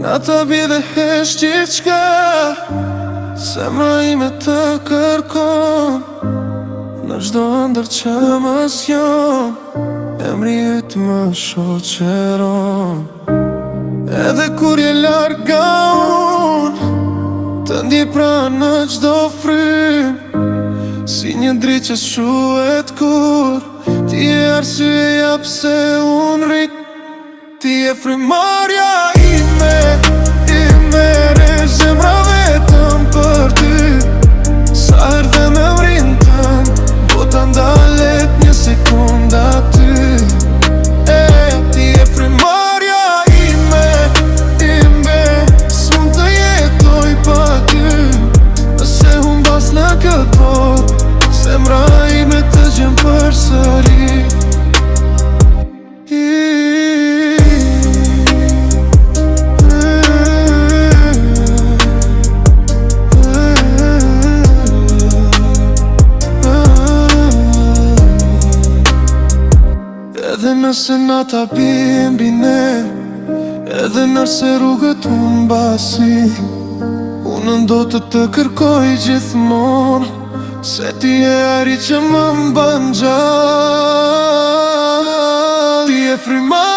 Nga ta bide hesh gjithë qka, zemra ime të kërkon. Në gjdo ndër që më s'jon, emri yt më shoqeron. Edhe kur je larga unë, të ndje pra në gjdo frym, si një dritë që shuhet kur ti e arsyeja pse unë rrit. Ti e frymarrja ime, re zemra vetëm për ty. Sa herë dhe me mrin tën, bota ndalet një sekund aty. Ti e frymarrja ime, s'mund të jetoj pa ty. Nëse humbas në këtë botë, zemra ime të gjen përsëri. Edhe nëse nata bimbi ne, edhe nëse rrugët unë basi, unë ndo të kërkoj gjithmonë, se ti e ari që më mban gjallë. Ti e frymarrja